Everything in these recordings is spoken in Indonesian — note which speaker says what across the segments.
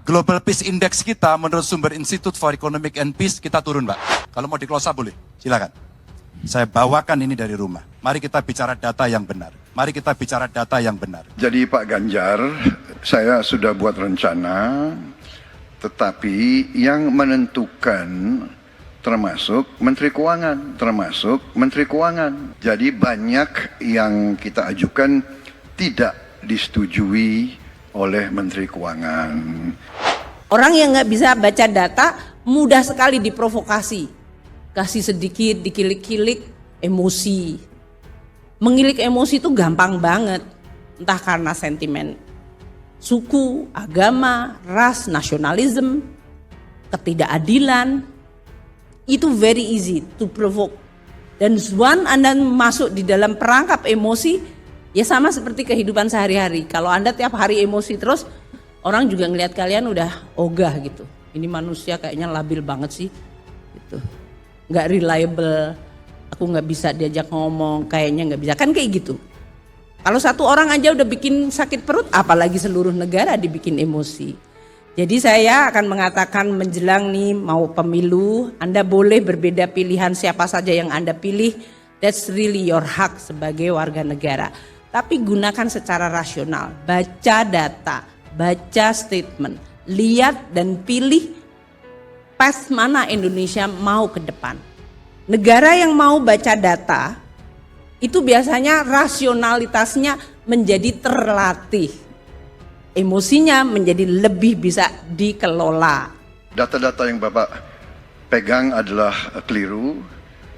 Speaker 1: Global Peace Index kita menurut sumber Institute for Economic and Peace kita turun, Pak. Kalau mau di-close up boleh, silakan. Saya bawakan ini dari rumah. Mari kita bicara data yang benar. Mari kita bicara data yang benar.
Speaker 2: Jadi Pak Ganjar, saya sudah buat rencana, tetapi yang menentukan termasuk Menteri Keuangan. Jadi banyak yang kita ajukan tidak disetujui oleh Menteri Keuangan.
Speaker 3: Orang yang nggak bisa baca data mudah sekali diprovokasi. Kasih sedikit, dikilik-kilik, emosi. Mengilik emosi itu gampang banget. Entah karena sentimen suku, agama, ras, nasionalisme, ketidakadilan. Itu very easy to provoke. Dan once Anda masuk di dalam perangkap emosi, ya sama seperti kehidupan sehari-hari. Kalau Anda tiap hari emosi terus, orang juga ngelihat kalian udah ogah gitu. Ini manusia kayaknya labil banget sih, gitu. Nggak reliable. Aku nggak bisa diajak ngomong, kayaknya nggak bisa. Kan kayak gitu. Kalau satu orang aja udah bikin sakit perut, apalagi seluruh negara dibikin emosi. Jadi saya akan mengatakan menjelang nih mau pemilu, Anda boleh berbeda pilihan siapa saja yang Anda pilih. That's really your hak sebagai warga negara. Tapi gunakan secara rasional, baca data, baca statement, lihat dan pilih path mana Indonesia mau ke depan. Negara yang mau baca data, itu biasanya rasionalitasnya menjadi terlatih. Emosinya menjadi lebih bisa dikelola.
Speaker 2: Data-data yang Bapak pegang adalah keliru,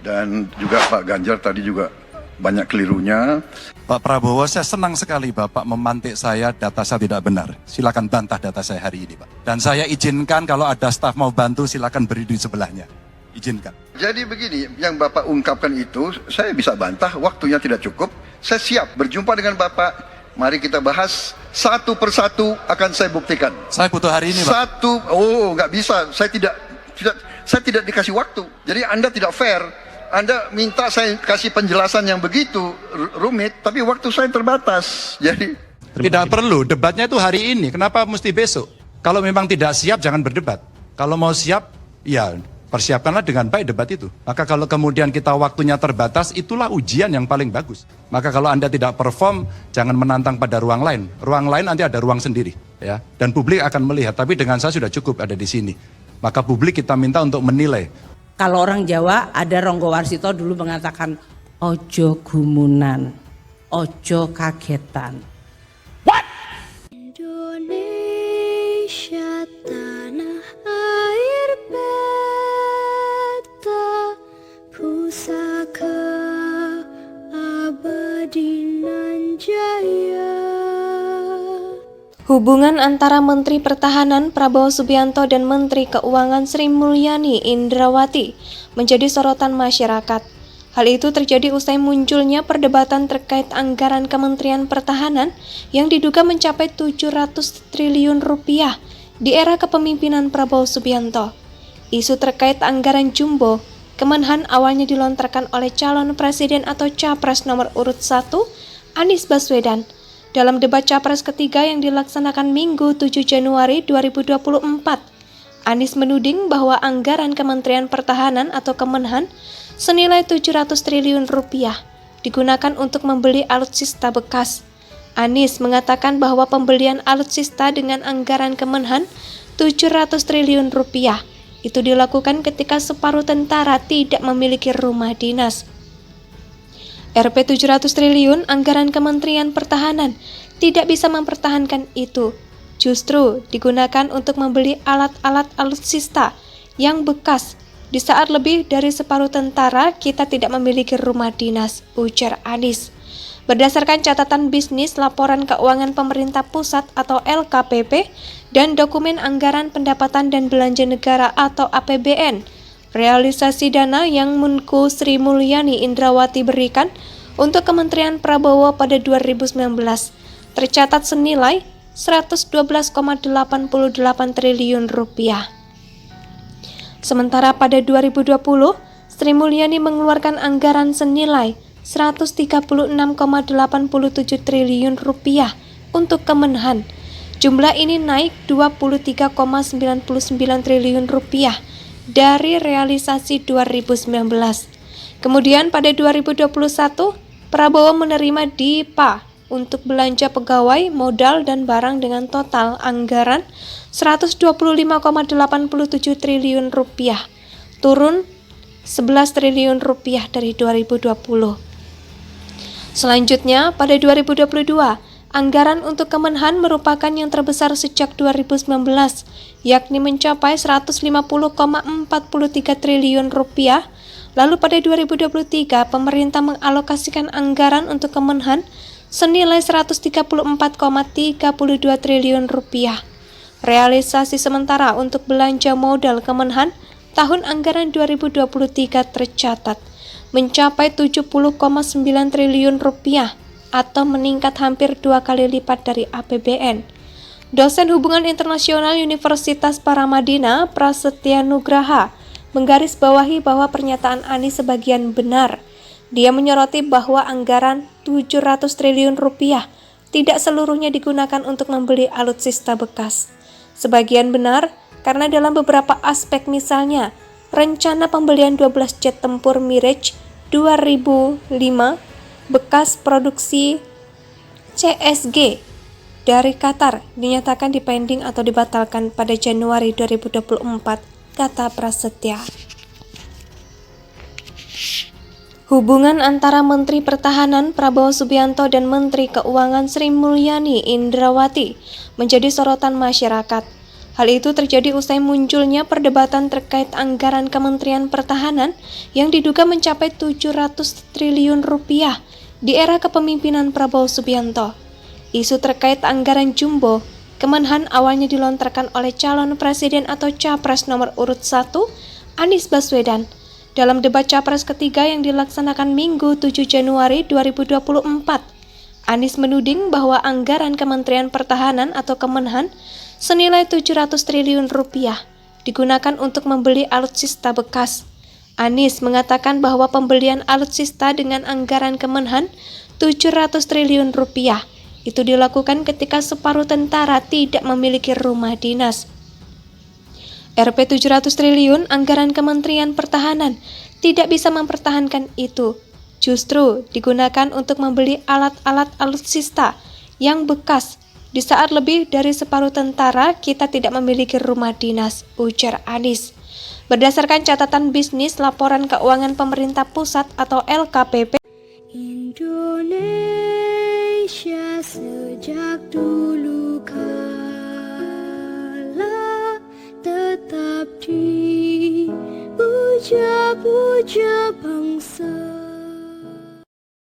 Speaker 2: dan juga Pak Ganjar tadi juga banyak kelirunya.
Speaker 1: Pak Prabowo, saya senang sekali Bapak memantik saya, data saya tidak benar. Silakan bantah data saya hari ini, Pak. Dan saya izinkan kalau ada staf mau bantu, silakan beri di sebelahnya. Izinkan.
Speaker 2: Jadi begini, yang Bapak ungkapkan itu, saya bisa bantah, waktunya tidak cukup. Saya siap berjumpa dengan Bapak. Mari kita bahas satu persatu, akan saya buktikan.
Speaker 1: Saya butuh hari ini, Pak.
Speaker 2: Nggak bisa. Saya tidak dikasih waktu. Jadi Anda tidak fair. Anda minta saya kasih penjelasan yang begitu rumit, tapi waktu saya terbatas. Jadi
Speaker 1: tidak perlu, debatnya itu hari ini. Kenapa mesti besok? Kalau memang tidak siap, jangan berdebat. Kalau mau siap, ya persiapkanlah dengan baik debat itu. Maka kalau kemudian kita waktunya terbatas, itulah ujian yang paling bagus. Maka kalau Anda tidak perform, jangan menantang pada ruang lain. Ruang lain nanti ada ruang sendiri, ya. Dan publik akan melihat. Tapi dengan saya sudah cukup ada di sini. Maka publik kita minta untuk menilai.
Speaker 3: Kalau orang Jawa, ada Ronggo Warsito dulu mengatakan, ojo gumunan, ojo kagetan.
Speaker 4: Indonesia tanah air beta, pusaka abadi nan jaya.
Speaker 5: Hubungan antara Menteri Pertahanan Prabowo Subianto dan Menteri Keuangan Sri Mulyani Indrawati menjadi sorotan masyarakat. Hal itu terjadi usai munculnya perdebatan terkait anggaran Kementerian Pertahanan yang diduga mencapai 700 triliun rupiah di era kepemimpinan Prabowo Subianto. Isu terkait anggaran jumbo Kemenhan awalnya dilontarkan oleh calon presiden atau capres nomor urut 1, Anies Baswedan, dalam debat capres ketiga yang dilaksanakan Minggu 7 Januari 2024. Anies menuding bahwa anggaran Kementerian Pertahanan atau Kemenhan senilai 700 triliun rupiah digunakan untuk membeli alutsista bekas. Anies mengatakan bahwa pembelian alutsista dengan anggaran Kemenhan 700 triliun rupiah itu dilakukan ketika separuh tentara tidak memiliki rumah dinas. Rp 700 triliun anggaran Kementerian Pertahanan tidak bisa mempertahankan itu. Justru digunakan untuk membeli alat-alat alutsista yang bekas. Di saat lebih dari separuh tentara kita tidak memiliki rumah dinas, ujar Anies. Berdasarkan catatan bisnis laporan keuangan pemerintah pusat atau LKPP dan dokumen anggaran pendapatan dan belanja negara atau APBN, realisasi dana yang Menko Sri Mulyani Indrawati berikan untuk Kementerian Prabowo pada 2019 tercatat senilai 112,88 triliun rupiah. Sementara pada 2020, Sri Mulyani mengeluarkan anggaran senilai 136,87 triliun rupiah untuk Kemenhan Jumlah ini naik 23,99 triliun rupiah dari realisasi 2019. Kemudian pada 2021, Prabowo menerima DIPA untuk belanja pegawai, modal, dan barang dengan total anggaran 125,87 triliun rupiah, turun 11 triliun rupiah dari 2020. Selanjutnya, pada 2022, anggaran untuk Kemenhan merupakan yang terbesar sejak 2019, yakni mencapai 150,43 triliun rupiah. Lalu pada 2023, pemerintah mengalokasikan anggaran untuk Kemenhan senilai 134,32 triliun rupiah. Realisasi sementara untuk belanja modal Kemenhan tahun anggaran 2023 tercatat mencapai 70,9 triliun rupiah atau meningkat hampir 2 kali lipat dari APBN. Dosen Hubungan Internasional Universitas Paramadina, Prasetya Nugraha, menggarisbawahi bahwa pernyataan Anies sebagian benar. Dia menyoroti bahwa anggaran 700 triliun rupiah tidak seluruhnya digunakan untuk membeli alutsista bekas. Sebagian benar karena dalam beberapa aspek, misalnya rencana pembelian 12 jet tempur Mirage 2005 bekas produksi CSG dari Qatar dinyatakan dipending atau dibatalkan pada Januari 2024, kata Prasetya. Hubungan antara Menteri Pertahanan Prabowo Subianto dan Menteri Keuangan Sri Mulyani Indrawati menjadi sorotan masyarakat. Hal itu terjadi usai munculnya perdebatan terkait anggaran Kementerian Pertahanan yang diduga mencapai 700 triliun rupiah di era kepemimpinan Prabowo Subianto. Isu terkait anggaran jumbo Kemenhan awalnya dilontarkan oleh calon presiden atau capres nomor urut 1, Anies Baswedan, dalam debat capres ketiga yang dilaksanakan Minggu 7 Januari 2024. Anies menuding bahwa anggaran Kementerian Pertahanan atau Kemenhan senilai 700 triliun rupiah digunakan untuk membeli alutsista bekas. Anies mengatakan bahwa pembelian alutsista dengan anggaran Kemenhan 700 triliun rupiah itu dilakukan ketika separuh tentara tidak memiliki rumah dinas. Rp 700 triliun anggaran Kementerian Pertahanan tidak bisa mempertahankan itu. Justru digunakan untuk membeli alat-alat alutsista yang bekas. Di saat lebih dari separuh tentara kita tidak memiliki rumah dinas, ujar Anies. Berdasarkan catatan bisnis laporan keuangan pemerintah pusat atau LKPP,
Speaker 4: Indonesia sejak dulu kala tetap dipuja-puja.